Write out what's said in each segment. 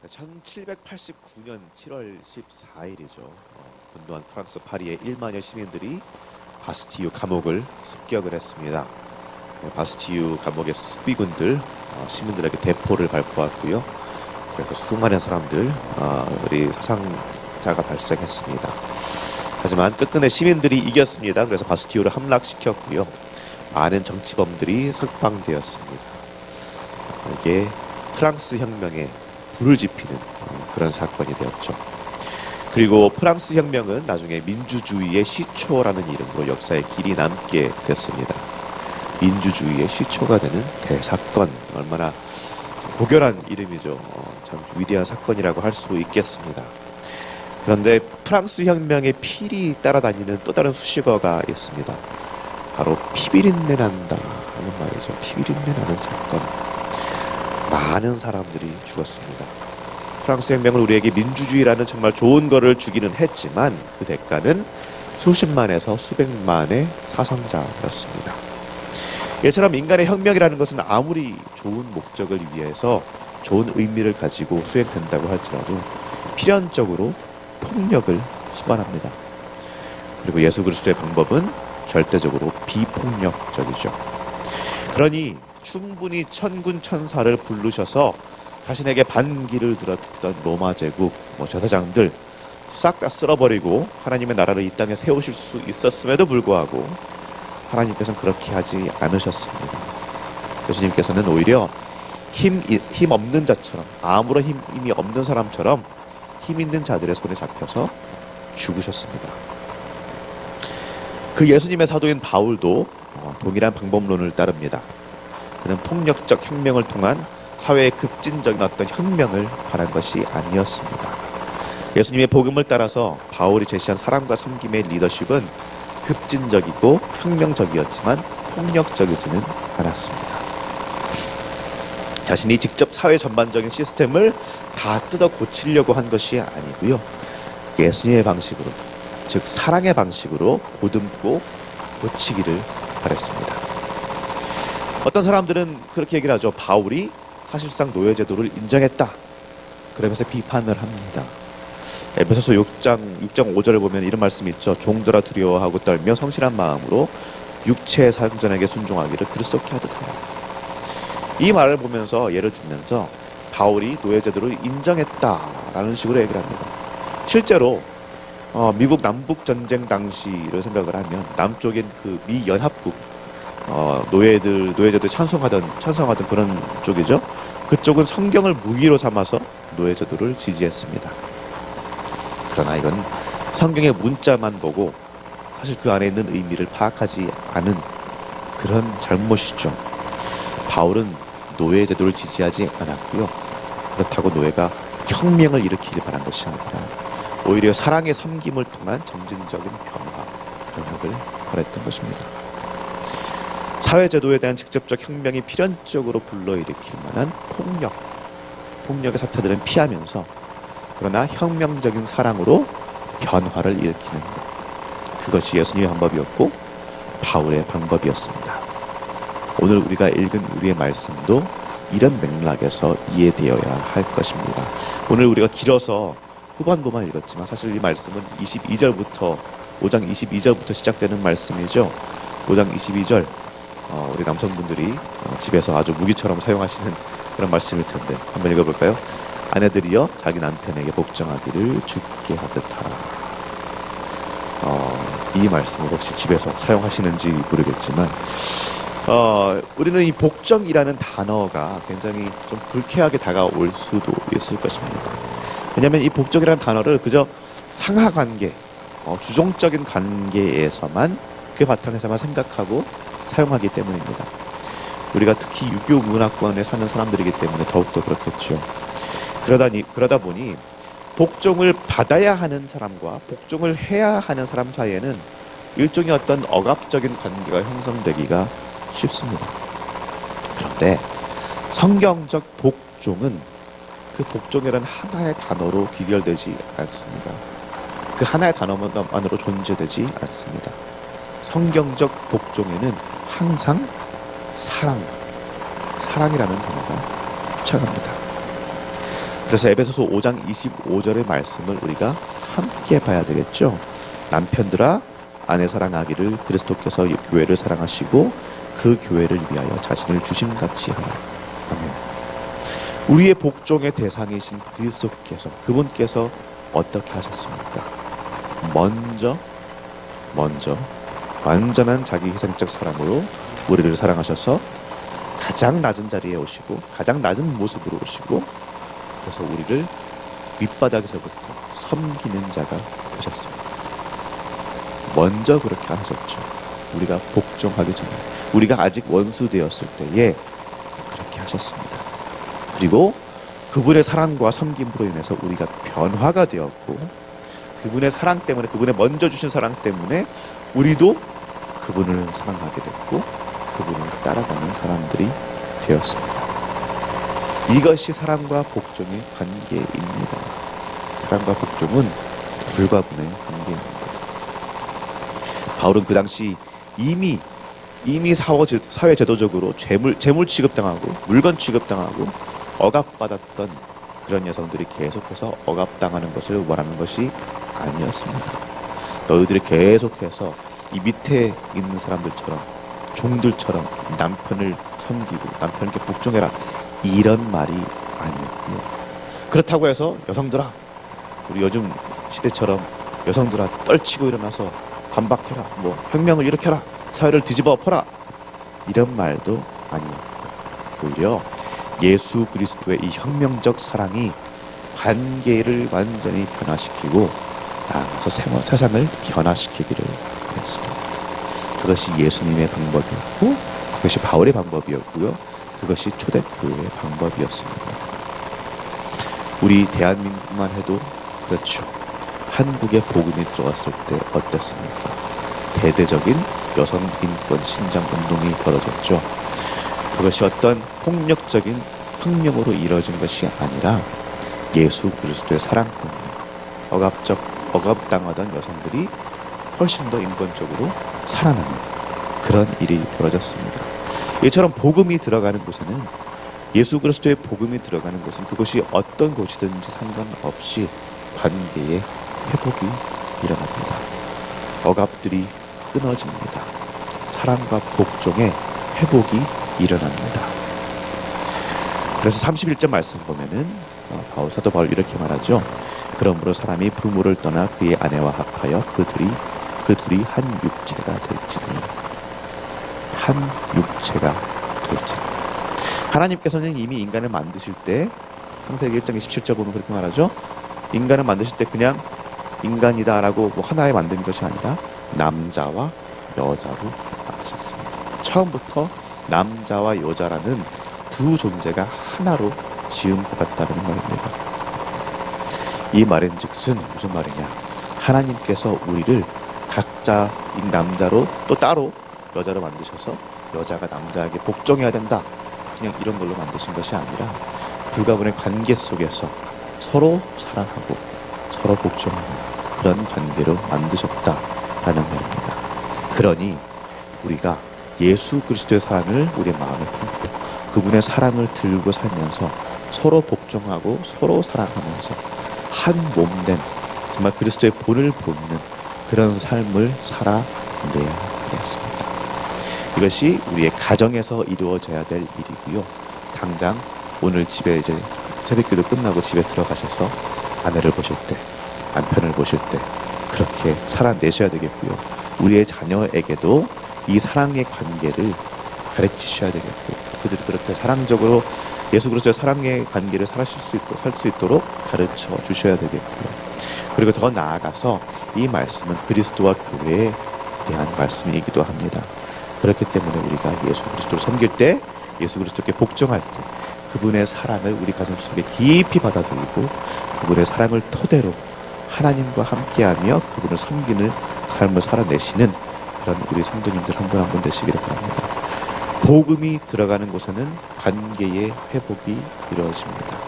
1789년 7월 14일이죠. 분노한 프랑스 파리의 1만여 시민들이 바스티유 감옥을 습격을 했습니다. 바스티유 감옥의 수비군들 시민들에게 대포를 밟고왔고요. 그래서 수많은 사람들 우리 사상자가 발생했습니다. 하지만 끝끝내 시민들이 이겼습니다. 그래서 바스티유를 함락시켰고요. 많은 정치범들이 석방되었습니다. 이게 프랑스 혁명에 불을 지피는 그런 사건이 되었죠. 그리고 프랑스 혁명은 나중에 민주주의의 시초라는 이름으로 역사에 길이 남게 됐습니다. 민주주의의 시초가 되는 대사건, 얼마나 고결한 이름이죠. 참 위대한 사건이라고 할 수 있겠습니다. 그런데 프랑스 혁명의 필이 따라다니는 또 다른 수식어가 있습니다. 바로 피비린내 난다 하는 말이죠. 피비린내 나는 사건. 많은 사람들이 죽었습니다. 프랑스 혁명은 우리에게 민주주의라는 정말 좋은 거를 주기는 했지만 그 대가는 수십만에서 수백만의 사상자였습니다. 이처럼 인간의 혁명이라는 것은 아무리 좋은 목적을 위해서 좋은 의미를 가지고 수행된다고 할지라도 필연적으로 폭력을 수반합니다. 그리고 예수 그리스도의 방법은 절대적으로 비폭력적이죠. 그러니 충분히 천군 천사를 부르셔서 자신에게 반기를 들었던 로마 제국 제사장들 싹 다 쓸어버리고 하나님의 나라를 이 땅에 세우실 수 있었음에도 불구하고 하나님께서는 그렇게 하지 않으셨습니다. 예수님께서는 오히려 힘 없는 자처럼, 아무런 힘이 없는 사람처럼 힘 있는 자들의 손에 잡혀서 죽으셨습니다. 그 예수님의 사도인 바울도 동일한 방법론을 따릅니다. 그는 폭력적 혁명을 통한 사회의 급진적인 어떤 혁명을 바란 것이 아니었습니다. 예수님의 복음을 따라서 바울이 제시한 사랑과 섬김의 리더십은 급진적이고 혁명적이었지만 폭력적이지는 않았습니다. 자신이 직접 사회 전반적인 시스템을 다 뜯어 고치려고 한 것이 아니고요. 예수님의 방식으로, 즉 사랑의 방식으로 보듬고 고치기를 바랬습니다. 어떤 사람들은 그렇게 얘기를 하죠. 바울이 사실상 노예제도를 인정했다. 그러면서 비판을 합니다. 에베소서 6장 5절을 보면 이런 말씀이 있죠. 종들아 두려워하고 떨며 성실한 마음으로 육체의 사용전에게 순종하기를 그리스도께 하듯 하라. 이 말을 보면서 예를 들면서 바울이 노예제도를 인정했다라는 식으로 얘기를 합니다. 실제로 미국 남북전쟁 당시를 생각을 하면 남쪽인 그 미 연합국 노예제도에 찬성하던 그런 쪽이죠. 그쪽은 성경을 무기로 삼아서 노예제도를 지지했습니다. 그러나 이건 성경의 문자만 보고 사실 그 안에 있는 의미를 파악하지 않은 그런 잘못이죠. 바울은 노예제도를 지지하지 않았고요. 그렇다고 노예가 혁명을 일으키길 바란 것이 아니라 오히려 사랑의 섬김을 통한 점진적인 변혁을 바랬던 것입니다. 사회제도에 대한 직접적 혁명이 필연적으로 불러일으킬 만한 폭력의 사태들은 피하면서 그러나 혁명적인 사랑으로 변화를 일으키는 것. 그것이 예수님의 방법이었고 바울의 방법이었습니다. 오늘 우리가 읽은 우리의 말씀도 이런 맥락에서 이해되어야 할 것입니다. 오늘 우리가 길어서 후반부만 읽었지만 사실 이 말씀은 5장 22절부터 시작되는 말씀이죠. 5장 22절 우리 남성분들이 집에서 아주 무기처럼 사용하시는 그런 말씀일 텐데 한번 읽어볼까요? 아내들이여 자기 남편에게 복종하기를 주께 하듯 하라. 이 말씀을 혹시 집에서 사용하시는지 모르겠지만 우리는 이 복종이라는 단어가 굉장히 좀 불쾌하게 다가올 수도 있을 것입니다. 왜냐하면 이 복종이라는 단어를 그저 상하관계, 주종적인 관계에서만 그 바탕에서만 생각하고 사용하기 때문입니다. 우리가 특히 유교 문화권에 사는 사람들이기 때문에 더욱더 그렇겠죠. 그러다 보니 복종을 받아야 하는 사람과 복종을 해야 하는 사람 사이에는 일종의 어떤 억압적인 관계가 형성되기가 쉽습니다. 그런데 성경적 복종은 그 복종이라는 하나의 단어로 귀결되지 않습니다. 그 하나의 단어만으로 존재되지 않습니다. 성경적 복종에는 항상 사랑이라는 단어가 포착합니다. 그래서 에베소서 5장 25절의 말씀을 우리가 함께 봐야 되겠죠. 남편들아 아내 사랑하기를 그리스도께서 교회를 사랑하시고 그 교회를 위하여 자신을 주심같이 하라. 아멘. 우리의 복종의 대상이신 그리스도께서, 그분께서 어떻게 하셨습니까? 먼저 완전한 자기 희생적 사랑으로 우리를 사랑하셔서 가장 낮은 자리에 오시고 가장 낮은 모습으로 오시고, 그래서 우리를 밑바닥에서부터 섬기는 자가 되셨습니다. 먼저 그렇게 하셨죠. 우리가 복종하기 전에, 우리가 아직 원수 되었을 때에 그렇게 하셨습니다. 그리고 그분의 사랑과 섬김으로 인해서 우리가 변화가 되었고, 그분의 사랑 때문에, 그분의 먼저 주신 사랑 때문에 우리도 그분을 사랑하게 됐고 그분을 따라가는 사람들이 되었습니다. 이것이 사랑과 복종의 관계입니다. 사랑과 복종은 불가분의 관계입니다. 바울은 그 당시 이미 사회 제도적으로 재물 취급당하고 물건 취급당하고 억압받았던 그런 여성들이 계속해서 억압당하는 것을 원하는 것이 아니었습니다. 너희들이 계속해서 이 밑에 있는 사람들처럼, 종들처럼 남편을 섬기고 남편께 복종해라, 이런 말이 아니었고요. 그렇다고 해서 여성들아, 우리 요즘 시대처럼 여성들아 떨치고 일어나서 반박해라, 뭐 혁명을 일으켜라, 사회를 뒤집어 엎어라, 이런 말도 아니었고, 오히려 예수 그리스도의 이 혁명적 사랑이 관계를 완전히 변화시키고 나아가서 세상을 변화시키기를 했습니다. 그것이 예수님의 방법이었고, 그것이 바울의 방법이었고요, 그것이 초대교회의 방법이었습니다. 우리 대한민국만 해도 그렇죠. 한국에 복음이 들어왔을 때 어땠습니까? 대대적인 여성 인권 신장 운동이 벌어졌죠. 그것이 어떤 폭력적인 혁명으로 이루어진 것이 아니라 예수 그리스도의 사랑 때문에 억압당하던 여성들이 훨씬 더 인권적으로 살아나는 그런 일이 벌어졌습니다. 이처럼 복음이 들어가는 곳에는, 예수 그리스도의 복음이 들어가는 곳은 그것이 어떤 곳이든지 상관없이 관계의 회복이 일어납니다. 억압들이 끊어집니다. 사랑과 복종의 회복이 일어납니다. 그래서 31절 말씀 보면은 사도 바울 이렇게 말하죠. 그러므로 사람이 부모를 떠나 그의 아내와 합하여 그 둘이 한 육체가 될지니. 한 육체가 될지니. 하나님께서는 이미 인간을 만드실 때, 창세기 1장 27절 보면 그렇게 말하죠. 인간을 만드실 때 그냥 인간이다라고 하나에 만든 것이 아니라 남자와 여자로 만드셨습니다. 처음부터 남자와 여자라는 두 존재가 하나로 지음받았다는 말입니다. 이 말인즉슨 무슨 말이냐? 하나님께서 우리를 각자 남자로 또 따로 여자로 만드셔서 여자가 남자에게 복종해야 된다, 그냥 이런 걸로 만드신 것이 아니라 불가분의 관계 속에서 서로 사랑하고 서로 복종하는 그런 관계로 만드셨다라는 말입니다. 그러니 우리가 예수 그리스도의 사랑을 우리의 마음에 품고 그분의 사랑을 들고 살면서 서로 복종하고 서로 사랑하면서 한 몸된, 정말 그리스도의 본을 보이는 그런 삶을 살아내야 하겠습니다. 이것이 우리의 가정에서 이루어져야 될 일이고요. 당장 오늘 집에 이제 새벽기도 끝나고 집에 들어가셔서 아내를 보실 때, 남편을 보실 때 그렇게 살아내셔야 되겠고요. 우리의 자녀에게도 이 사랑의 관계를 가르치셔야 되겠고, 그들이 그렇게 사랑적으로 예수 그리스도의 사랑의 관계를 살 수 있도록 가르쳐 주셔야 되겠고요. 그리고 더 나아가서 이 말씀은 그리스도와 교회에 대한 말씀이기도 합니다. 그렇기 때문에 우리가 예수 그리스도를 섬길 때, 예수 그리스도께 복종할 때 그분의 사랑을 우리 가슴속에 깊이 받아들이고 그분의 사랑을 토대로 하나님과 함께하며 그분을 섬기는 삶을 살아내시는 그런 우리 성도님들 한 분 한 분 되시기를 바랍니다. 복음이 들어가는 곳에는 관계의 회복이 이루어집니다.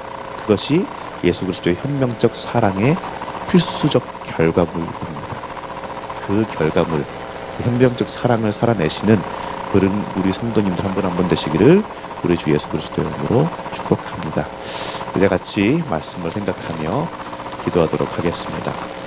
그것이 예수 그리스도의 혁명적 사랑의 필수적 결과물입니다. 그 결과물, 혁명적 사랑을 살아내시는 그런 우리 성도님들 한 분 한 분 되시기를 우리 주 예수 그리스도의 이름으로 축복합니다. 이제 같이 말씀을 생각하며 기도하도록 하겠습니다.